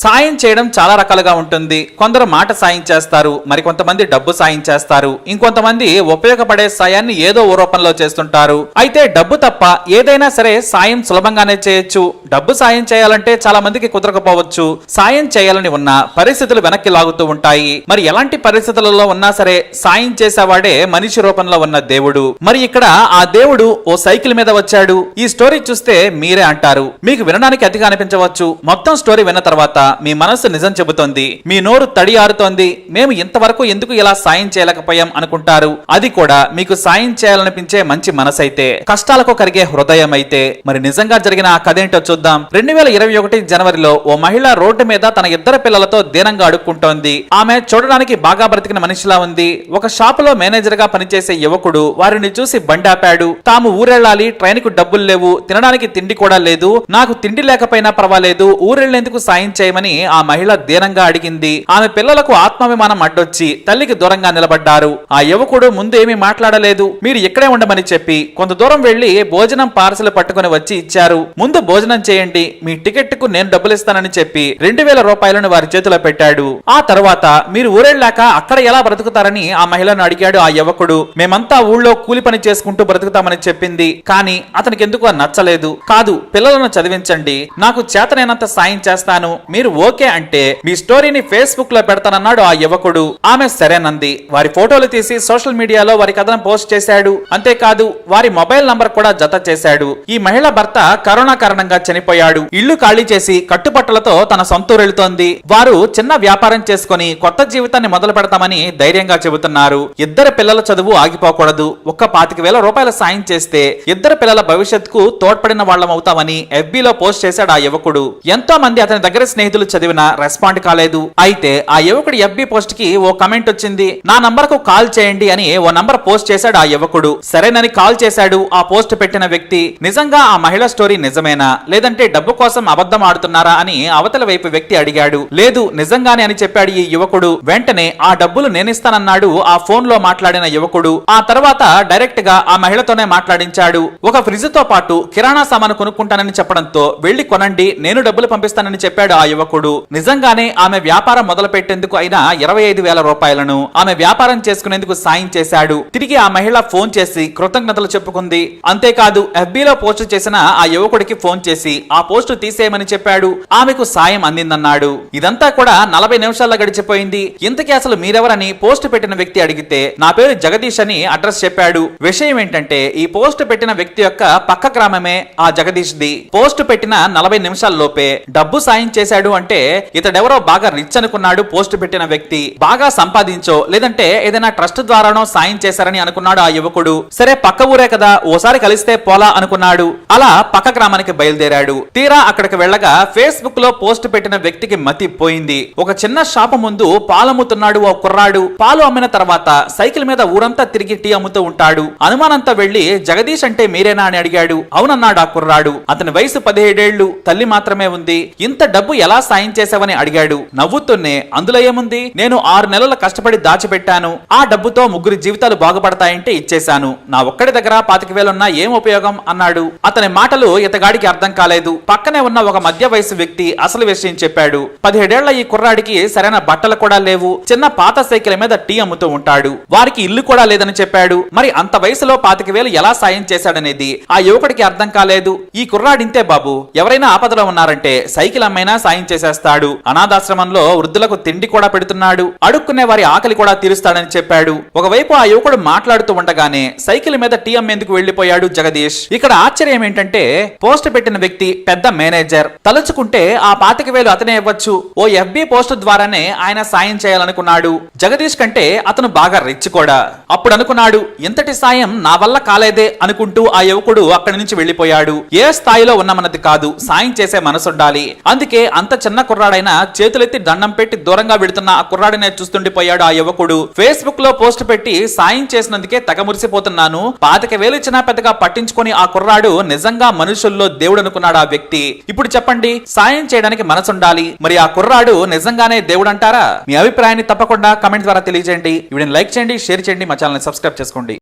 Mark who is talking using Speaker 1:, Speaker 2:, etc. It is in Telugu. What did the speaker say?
Speaker 1: సాయం చేయడం చాలా రకాలుగా ఉంటుంది. కొందరు మాట సాయం చేస్తారు, మరికొంతమంది డబ్బు సాయం చేస్తారు, ఇంకొంతమంది ఉపయోగపడే సాయాన్ని ఏదో ఓ రూపంలో చేస్తుంటారు. అయితే డబ్బు తప్ప ఏదైనా సరే సాయం సులభంగానే చేయొచ్చు. డబ్బు సాయం చేయాలంటే చాలా మందికి కుదరకపోవచ్చు. సాయం చేయాలని ఉన్న పరిస్థితులు వెనక్కి లాగుతూ ఉంటాయి. మరి ఎలాంటి పరిస్థితులలో ఉన్నా సరే సాయం చేసేవాడే మనిషి రూపంలో ఉన్న దేవుడు. మరి ఇక్కడ ఆ దేవుడు ఓ సైకిల్ మీద వచ్చాడు. ఈ స్టోరీ చూస్తే మీరే అంటారు, మీకు వినడానికి అతిగా అనిపించవచ్చు. మొత్తం స్టోరీ విన్న తర్వాత మీ మనసు నిజం చెబుతోంది, మీ నోరు తడి ఆరుతోంది, మేము ఇంతవరకు ఎందుకు ఇలా సాయం చేయలేకపోయాం అనుకుంటారు. అది కూడా మీకు సాయం చేయాలనిపించే మంచి మనసైతే, కష్టాలకు కరిగే హృదయం అయితే. మరి నిజంగా జరిగిన ఆ కథ ఏంటో చూద్దాం. 2021 జనవరిలో ఓ మహిళ రోడ్డు మీద తన ఇద్దరు పిల్లలతో దీనంగా అడుక్కుంటోంది. ఆమె చూడడానికి బాగా బ్రతికిన మనిషిలా ఉంది. ఒక షాపులో మేనేజర్ గా పనిచేసే యువకుడు వారిని చూసి బండాపాడు. తాము ఊరెళ్ళాలి, ట్రైన్ కు డబ్బులు లేవు, తినడానికి తిండి కూడా లేదు, నాకు తిండి లేకపోయినా పర్వాలేదు, ఊరెళ్లేందుకు సాయం చేయమని ఆ మహిళ దీనంగా అడిగింది. ఆమె పిల్లలకు ఆత్మాభిమానం అడ్డొచ్చి తల్లికి దూరంగా నిలబడ్డారు. ఆ యువకుడు ముందు ఏమీ మాట్లాడలేదు. మీరు ఇక్కడే ఉండమని చెప్పి కొంత దూరం వెళ్లి భోజనం పార్సల్ పట్టుకుని వచ్చి ఇచ్చారు. ముందు భోజనం చేయండి, మీ టికెట్ కు నేను డబ్బులు ఇస్తానని చెప్పి 2000 రూపాయలను వారి చేతిలో పెట్టాడు. ఆ తర్వాత మీరు ఊరెళ్ళాక అక్కడ ఎలా బ్రతుకుతారని ఆ మహిళను అడిగాడు ఆ యువకుడు. మేమంతా ఊళ్ళో కూలి పని చేసుకుంటూ బ్రతుకుతామని చెప్పింది. కానీ అతనికి ఎందుకు నచ్చలేదు. కాదు, పిల్లలను చదివించండి, నాకు చేతనైనంత సాయం చేస్తాను, మీరు ఓకే అంటే మీ స్టోరీని ఫేస్బుక్ లో పెడతానన్నాడు ఆ యువకుడు. ఆమె సరేనంది. వారి ఫోటోలు తీసి సోషల్ మీడియాలో వారి కథను పోస్ట్ చేశాడు. అంతేకాదు వారి మొబైల్ నంబర్ కూడా జత చేశాడు. ఈ మహిళ భర్త కరోనా కారణంగా చనిపోయాడు. ఇల్లు ఖాళీ చేసి కట్టుబట్టలతో తన సొంతూరెళ్తోంది. వారు చిన్న వ్యాపారం చేసుకుని కొత్త జీవితాన్ని మొదలు పెడతామని ధైర్యంగా చెబుతున్నారు. ఇద్దరు పిల్లల చదువు ఆగిపోకూడదు, ఒక్క 25,000 రూపాయల సాయం చేస్తే ఇద్దరు పిల్లల భవిష్యత్తుకు తోడ్పడిన వాళ్ళం అవుతామని FB లో పోస్ట్ చేశాడు ఆ యువకుడు. ఎంతో మంది అతని దగ్గర స్నేహితులు చదివినా రెస్పాండ్ కాలేదు. అయితే ఆ యువకుడి FB పోస్ట్ కి ఓ కమెంట్ వచ్చింది. నా నంబర్ కు కాల్ చేయండి అని ఓ నంబర్ పోస్ట్ చేశాడు ఆ యువకుడు. సరేనని కాల్ చేశాడు ఆ పోస్ట్ పెట్టిన వ్యక్తి. నిజంగా ఆ మహిళ స్టోరీ నిజమేనా, లేదంటే డబ్బు కోసం అబద్ధం ఆడుతున్నారా అని అవతల వైపు వ్యక్తి అడిగాడు. లేదు, నిజంగానే అని చెప్పాడు ఈ యువకుడు. వెంటనే ఆ డబ్బులు నేనిస్తానన్నాడు ఆ ఫోన్ లో మాట్లాడిన యువకుడు. ఆ తర్వాత డైరెక్ట్ గా ఆ మహిళతోనే మాట్లాడించాడు. ఒక ఫ్రిడ్జ్ తో పాటు కిరాణా సామాను కొనుక్కుంటానని చెప్పడంతో వెళ్లి కొనండి, నేను డబ్బులు పంపిస్తానని చెప్పాడు ఆ యువకుడు. నిజంగానే ఆమె వ్యాపారం మొదలు పెట్టేందుకు అయిన 25,000 రూపాయలను ఆమె వ్యాపారం చేసుకునేందుకు సాయం చేశాడు. తిరిగి ఆ మహిళ ఫోన్ చేసి కృతజ్ఞతలు చెప్పుకుంది. అంతేకాదు FB లో పోస్ట్ చేసిన ఆ యువకుడికి ఫోన్ చేసి ఆ పోస్టు తీసేయమని చెప్పాడు. ఆమెకు సాయం అందిందన్నాడు. ఇదంతా కూడా 40 నిమిషాల్లో గడిచిపోయింది. ఇంతకీ అసలు మీరెవరని పోస్ట్ పెట్టిన వ్యక్తి అడిగితే నా పేరు జగదీష్ అని అడ్రస్ చెప్పాడు. విషయం ఏంటంటే ఈ పోస్ట్ పెట్టిన వ్యక్తి యొక్క పక్క గ్రామమే ఆ జగదీష్ ది. పోస్ట్ పెట్టిన 40 నిమిషాల లోపే డబ్బు సాయం చేశాడు అంటే ఇతడెవరో బాగా రిచ్ అనుకున్నాడు. పోస్ట్ పెట్టిన వ్యక్తి బాగా సంపాదించో లేదంటే ఏదైనా ట్రస్ట్ ద్వారానో సాయం చేశారని అనుకున్నాడు ఆ యువకుడు. సరే పక్క ఊరే కదా, ఓసారి కలిస్తే పోలా అనుకున్నాడు. అలా పక్క గ్రామానికి బయలుదేరాడు. తీరా అక్కడికి వెళ్ళగా ఫేస్బుక్ లో పోస్ట్ పెట్టిన వ్యక్తికి మతి పోయింది. ఒక చిన్న షాపు ముందు పాలు అమ్ముతున్నాడు ఓ కుర్రాడు. పాలు అమ్మిన తర్వాత సైకిల్ మీద ఊరంతా తిరిగి టీ అమ్ముతూ ఉంటాడు. అనుమానంతో వెళ్లి జగదీష్ అంటే మీరేనా అని అడిగాడు. అవునన్నాడు ఆ కుర్రాడు. అతని వయసు 17 ఏళ్లు, తల్లి మాత్రమే ఉంది. ఇంత డబ్బు ఎలా సాయం చేసావని అడిగాడు. నవ్వుతూనే అందులో ఏముంది, నేను 6 నెలల కష్టపడి దాచిపెట్టాను, ఆ డబ్బుతో 3 జీవితాలు బాగుపడతాయంటే ఇచ్చేశాను, నా ఒక్కడి దగ్గర 25,000 ఉన్నా ఏం ఉపయోగం అన్నాడు. అతని మాటలు ఇతగాడికి అర్థం కాలేదు. పక్కనే ఉన్న ఒక మధ్య వయసు వ్యక్తి అసలు విషయం చెప్పాడు. 17 ఏళ్ల ఈ కుర్రాడికి సరైన బట్టలు కూడా లేవు, చిన్న పాత సైకిల్ మీద టీ అమ్ముతూ ఉంటాడు, వారికి ఇల్లు కూడా లేదని చెప్పాడు. మరి అంత వయసులో 25,000 ఎలా సాయం చేశాడనేది ఆ యువకుడికి అర్థం కాలేదు. ఈ కుర్రాడింతే బాబు, ఎవరైనా ఆపదలో ఉన్నారంటే సైకిల్ అమ్మైనా సాయం చేసేస్తాడు, అనాథాశ్రమంలో వృద్ధులకు తిండి కూడా పెడుతున్నాడు, అడుక్కునే వారి ఆకలి కూడా తీరుస్తాడని చెప్పాడు. ఒకవైపు ఆ యువకుడు మాట్లాడుతూ ఉండగానే సైకిల్ మీద టీ అమ్మేందుకు వెళ్లిపోయాడు జగదీష్. ఇక్కడ ఆశ్చర్యం ఏంటంటే పోస్ట్ పెట్టిన వ్యక్తి పెద్ద మేనేజర్. తలుచుకుంటే ఆ 25,000 అతనే ఇవ్వచ్చు. ఓ FB పోస్ట్ ద్వారానే ఆయన సాయం చేయాలనుకున్నాడు. జగదీష్ కంటే అతను బాగా రిచ్ కూడా. అప్పుడు అనుకున్నాడు, ఇంతటి సాయం నా వల్ల కాలేదే అనుకుంటూ ఆ యువకుడు అక్కడి నుంచి వెళ్లిపోయాడు. ఏ స్థాయిలో ఉన్నమన్నది కాదు, సాయం చేసే మనసుండాలి. అందుకే అంత చిన్న కుర్రాడైనా చేతులెత్తి దండం పెట్టి దూరంగా వెళుతున్న ఆ కుర్రాడినే చూస్తుండిపోయాడు ఆ యువకుడు. ఫేస్బుక్ లో పోస్ట్ పెట్టి సాయం చేసినందుకే తెగ మురిసిపోతున్నాను, 25,000 ఇచ్చినా పెద్దగా పట్టించుకొని ఆ కుర్రాడు నిజంగా మనుషుల్లో దేవుడు అనుకున్నాడు ఆ వ్యక్తి. ఇప్పుడు చెప్పండి, సాయం చేయడానికి మనసుండాలి, మరి ఆ కుర్రాడు నిజంగానే దేవుడు అంటారా? మీ అభిప్రాయాన్ని తప్పకుండా కమెంట్ ద్వారా తెలియజేయండి. వీడియోని లైక్ చేయండి, షేర్ చేయండి, మా ఛానల్ ని సబ్స్క్రైబ్ చేసుకోండి.